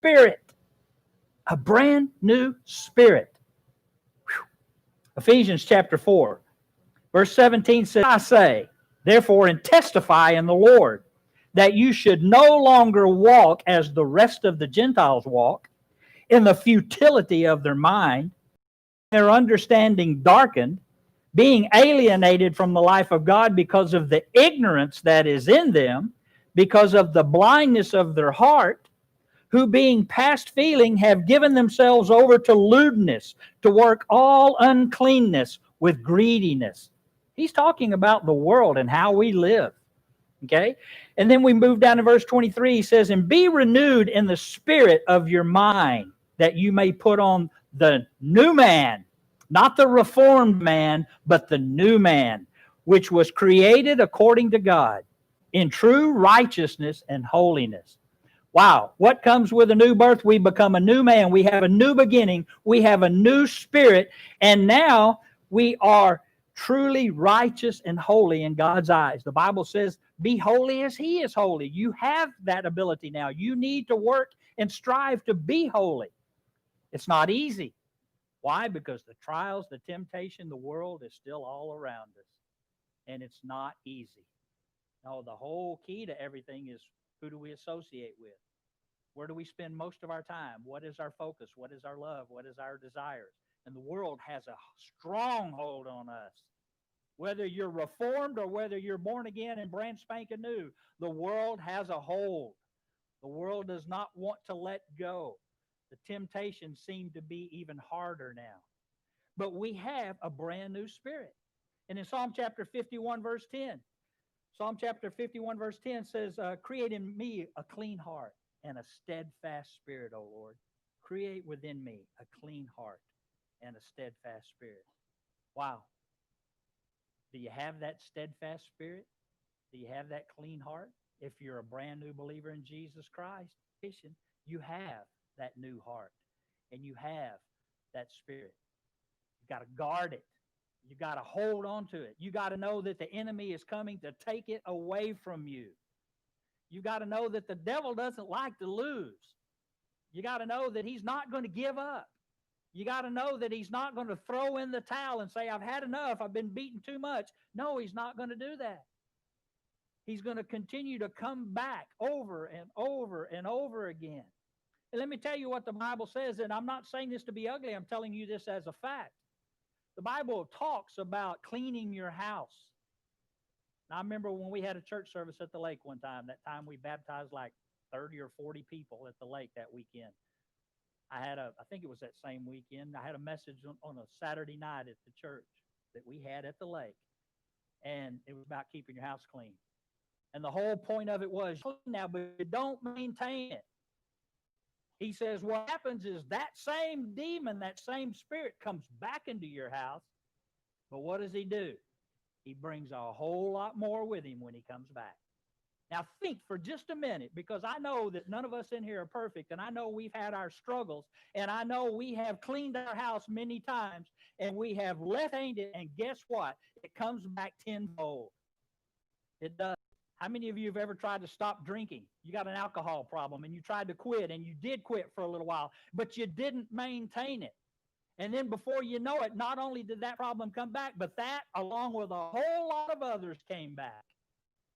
spirit. A brand new spirit. Whew. Ephesians chapter 4, verse 17 says, I say, therefore, and testify in the Lord, that you should no longer walk as the rest of the Gentiles walk, in the futility of their mind, their understanding darkened, being alienated from the life of God because of the ignorance that is in them, because of the blindness of their heart, who being past feeling have given themselves over to lewdness, to work all uncleanness with greediness. He's talking about the world and how we live. Okay? And then we move down to verse 23. He says, and be renewed in the spirit of your mind, that you may put on the new man, not the reformed man, but the new man, which was created according to God, in true righteousness and holiness. Wow, what comes with a new birth? We become a new man. We have a new beginning. We have a new spirit. And now we are truly righteous and holy in God's eyes. The Bible says, be holy as he is holy. You have that ability now. You need to work and strive to be holy. It's not easy. Why? Because the trials, the temptation, the world is still all around us. And it's not easy. No, the whole key to everything is, who do we associate with? Where do we spend most of our time? What is our focus? What is our love? What is our desires? And the world has a strong hold on us. Whether you're reformed or whether you're born again and brand spanking new, the world has a hold. The world does not want to let go. The temptations seem to be even harder now. But we have a brand new spirit. And in Psalm chapter 51, verse 10, Psalm chapter 51, verse 10 says, create in me a clean heart and a steadfast spirit, O Lord. Create within me a clean heart and a steadfast spirit. Wow. Do you have that steadfast spirit? Do you have that clean heart? If you're a brand new believer in Jesus Christ, you have that new heart and you have that spirit. You got to guard it. You got to hold on to it. You got to know that the enemy is coming to take it away from you. You got to know that the devil doesn't like to lose. You got to know that he's not going to give up. You got to know that he's not going to throw in the towel and say, I've had enough. I've been beaten too much. No, he's not going to do that. He's going to continue to come back over and over and over again. And let me tell you what the Bible says, and I'm not saying this to be ugly. I'm telling you this as a fact. The Bible talks about cleaning your house. Now, I remember when we had a church service at the lake one time, that time we baptized like 30 or 40 people at the lake that weekend. I think it was that same weekend, I had a message on a Saturday night at the church that we had at the lake. And it was about keeping your house clean. And the whole point of it was, now, but you don't maintain it. He says what happens is that same demon, that same spirit comes back into your house. But what does he do? He brings a whole lot more with him when he comes back. Now think for just a minute, because I know that none of us in here are perfect, and I know we've had our struggles, and I know we have cleaned our house many times, and we have left it, and guess what? It comes back tenfold. It does. How many of you have ever tried to stop drinking? You got an alcohol problem, and you tried to quit, and you did quit for a little while, but you didn't maintain it. And then before you know it, not only did that problem come back, but that, along with a whole lot of others, came back.